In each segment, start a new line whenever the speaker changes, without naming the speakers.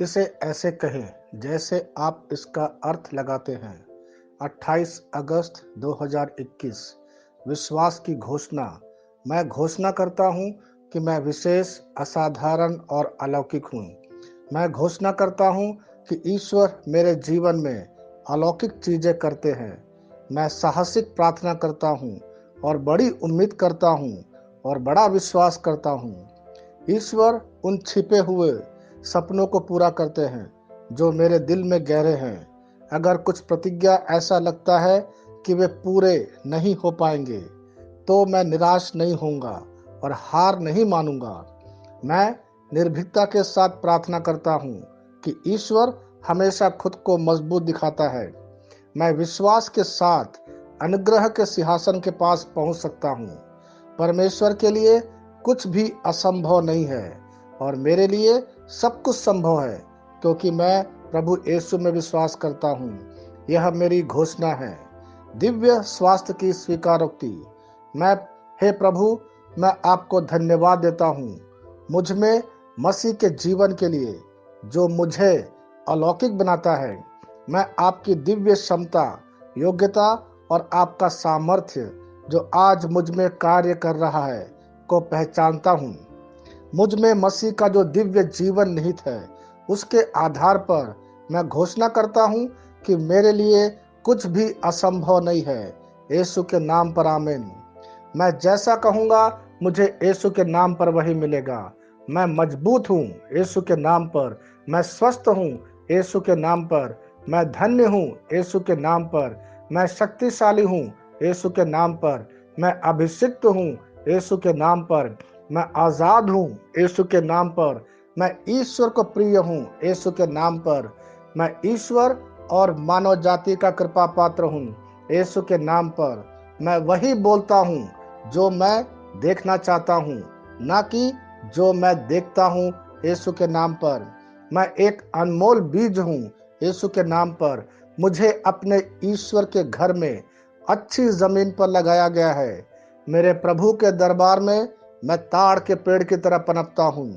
इसे ऐसे कहें जैसे आप इसका अर्थ लगाते हैं। 28 अगस्त 2021। विश्वास की घोषणा। मैं घोषणा करता हूं कि मैं विशेष, असाधारण और अलौकिक हूं। मैं घोषणा करता हूं कि ईश्वर मेरे जीवन में अलौकिक चीजें करते हैं। मैं साहसिक प्रार्थना करता हूं और बड़ी उम्मीद करता हूं और बड़ा विश्वास करता हूं। ईश्वर उन छिपे हुए सपनों को पूरा करते हैं जो मेरे दिल में गहरे हैं। अगर कुछ प्रतिज्ञा ऐसा लगता है कि वे पूरे नहीं हो पाएंगे, तो मैं निराश नहीं होऊंगा और हार नहीं मानूंगा। मैं निर्भीकता के साथ प्रार्थना करता हूं कि ईश्वर हमेशा खुद को मजबूत दिखाता है। मैं विश्वास के साथ अनुग्रह के सिंहासन के पास पहुंच सकता हूं। परमेश्वर के लिए कुछ भी असंभव नहीं है और मेरे लिए सब कुछ संभव है, क्योंकि मैं प्रभु यीशु में विश्वास करता हूं। यह मेरी घोषणा है। दिव्य स्वास्थ्य की स्वीकारोक्ति। मैं हे प्रभु, मैं आपको धन्यवाद देता हूं मुझ में मसीह के जीवन के लिए, जो मुझे अलौकिक बनाता है। मैं आपकी दिव्य क्षमता, योग्यता और आपका सामर्थ्य जो आज मुझ में कार्य कर रहा है को पहचानता हूँ। मुझ में मसीह का जो दिव्य जीवन निहित है, उसके आधार पर मैं घोषणा करता हूँ कि मेरे लिए कुछ भी असंभव नहीं है। यीशु के नाम पर आमीन। मैं जैसा कहूँगा, मुझे यीशु के नाम पर वही मिलेगा। मैं मजबूत हूँ यीशु के नाम पर। मैं स्वस्थ हूँ यीशु के नाम पर। मैं धन्य हूँ यीशु के नाम पर। मैं शक्तिशाली हूँ यीशु के नाम पर। मैं अभिषिक्त हूँ यीशु के नाम पर। मैं आजाद हूँ यीशु के नाम पर। मैं ईश्वर को प्रिय हूँ यीशु के नाम पर। मैं ईश्वर और मानव जाति का कृपा पात्र हूँ यीशु के नाम पर। मैं वही बोलता हूँ जो मैं देखना चाहता हूँ, ना कि जो मैं देखता हूँ यीशु के नाम पर। मैं एक अनमोल बीज हूँ यीशु के नाम पर। मुझे अपने ईश्वर के घर में अच्छी जमीन पर लगाया गया है। मेरे प्रभु के दरबार में मैं ताड़ के पेड़ की तरह पनपता हूँ।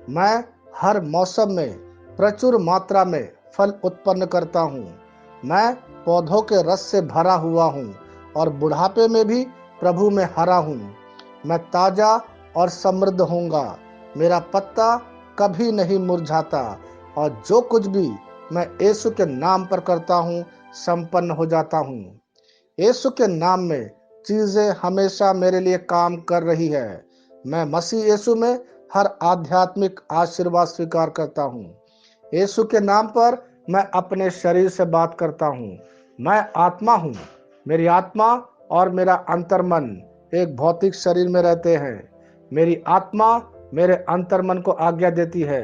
मैं हर मौसम में प्रचुर मात्रा में फल उत्पन्न करता हूँ। मैं पौधों के रस से भरा हुआ हूँ और बुढ़ापे में भी प्रभु में हरा हूँ। मैं ताजा और समृद्ध होऊंगा। मेरा पत्ता कभी नहीं मुरझाता और जो कुछ भी मैं यीशु के नाम पर करता हूँ, संपन्न हो जाता हूँ। यीशु के नाम में चीजें हमेशा मेरे लिए काम कर रही है। मैं मसीह यीशु में हर आध्यात्मिक आशीर्वाद स्वीकार करता हूँ। यीशु के नाम पर मैं अपने शरीर से बात करता हूँ। मैं आत्मा हूँ। मेरी आत्मा और मेरा अंतर्मन एक भौतिक शरीर में रहते हैं। मेरी आत्मा मेरे अंतर्मन को आज्ञा देती है।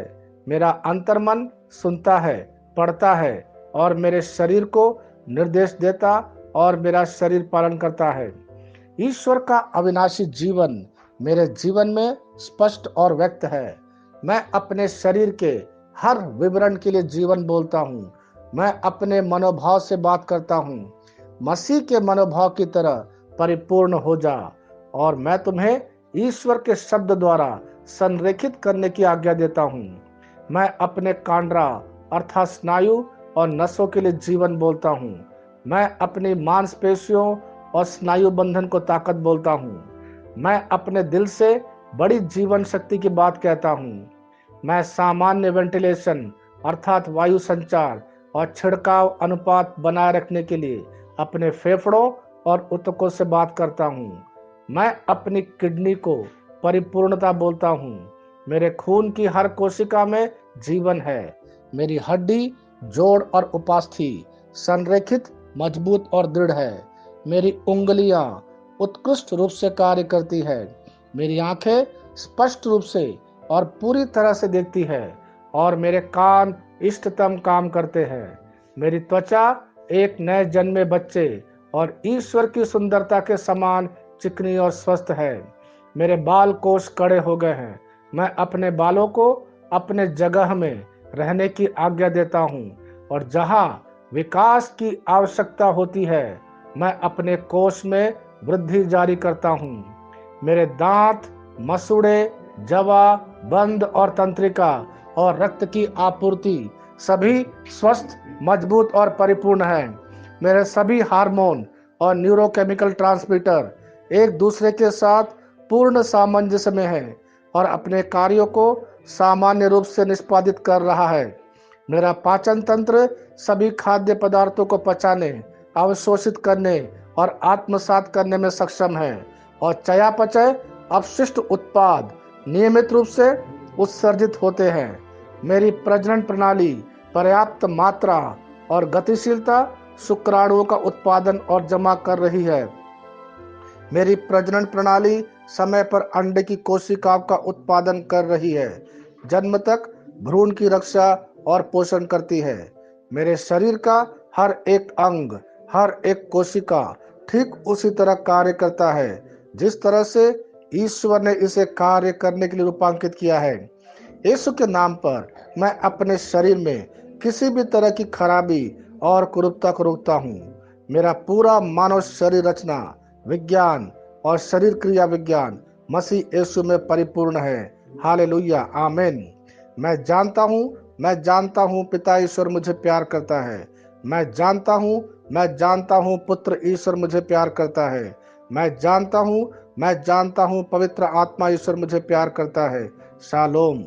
मेरा अंतर्मन सुनता है, पढ़ता है और मेरे शरीर को निर्देश देता और मेरा शरीर पालन करता है। ईश्वर का अविनाशी जीवन मेरे जीवन में स्पष्ट और व्यक्त है। मैं अपने शरीर के हर विवरण के लिए जीवन बोलता हूँ। मैं अपने मनोभाव से बात करता हूँ। मसीह के मनोभाव की तरह परिपूर्ण हो जा। और मैं तुम्हें ईश्वर के शब्द द्वारा संरेखित करने की आज्ञा देता हूँ। मैं अपने कांड्रा अर्थात स्नायु और नसों के लिए जीवन बोलता हूँ। मैं अपनी मांसपेशियों और स्नायु बंधन को ताकत बोलता हूँ। मैं अपने दिल से बड़ी जीवन शक्ति की बात कहता हूँ। मैं सामान्य वेंटिलेशन अर्थात वायु संचार और छिड़काव अनुपात बनाए रखने के लिए अपने फेफड़ों और ऊतकों से बात करता हूँ। मैं अपनी किडनी को परिपूर्णता बोलता हूँ। मेरे खून की हर कोशिका में जीवन है। मेरी हड्डी, जोड़ और उपास्थि संरेखित, मजबूत और दृढ़ है। मेरी उंगलियां उत्कृष्ट रूप से कार्य करती है। मेरी आंखें स्पष्ट रूप से और पूरी तरह से देखती है और मेरे कान इष्टतम काम करते हैं। मेरी त्वचा एक नए जन्मे बच्चे और ईश्वर की सुंदरता के समान चिकनी और स्वस्थ है। मेरे बाल कोष कड़े हो गए हैं। मैं अपने बालों को अपने जगह में रहने की आज्ञा देता हूँ और जहाँ विकास की आवश्यकता होती है, मैं अपने कोष में वृद्धि जारी करता हूँ। मेरे दांत, मसूड़े, जवा, बंद और तंत्रिका और रक्त की आपूर्ति सभी स्वस्थ, मजबूत और परिपूर्ण है। मेरे सभी हार्मोन और न्यूरोकेमिकल ट्रांसमीटर एक दूसरे के साथ पूर्ण सामंजस्य में है और अपने कार्यों को सामान्य रूप से निष्पादित कर रहा है। मेरा पाचन तंत्र सभी खाद्य पदार्थों को पचाने, अवशोषित करने और आत्मसात करने में सक्षम है और चयापचय अपशिष्ट उत्पाद नियमित रूप से उत्सर्जित होते हैं। मेरी प्रजनन प्रणाली पर्याप्त मात्रा और गतिशीलता शुक्राणुओं का उत्पादन और जमा कर रही है। मेरी प्रजनन प्रणाली समय पर अंडे की कोशिकाओं का उत्पादन कर रही है, जन्म तक भ्रूण की रक्षा और पोषण करती है। मेरे शरीर का हर एक अंग, हर एक कोशिका ठीक उसी तरह कार्य करता है जिस तरह से ईश्वर ने इसे कार्य करने के लिए रूपांकित किया है। यीशु के नाम पर मैं अपने शरीर में किसी भी तरह की खराबी और कुरूपता को रोकता हूँ। मेरा पूरा मानव शरीर रचना विज्ञान और शरीर क्रिया विज्ञान मसीह यीशु में परिपूर्ण है। हालेलुया, आमीन। मैं जानता हूँ पिता ईश्वर मुझे प्यार करता है। मैं जानता हूँ पुत्र ईश्वर मुझे प्यार करता है। मैं जानता हूँ पवित्र आत्मा ईश्वर मुझे प्यार करता है। शालोम।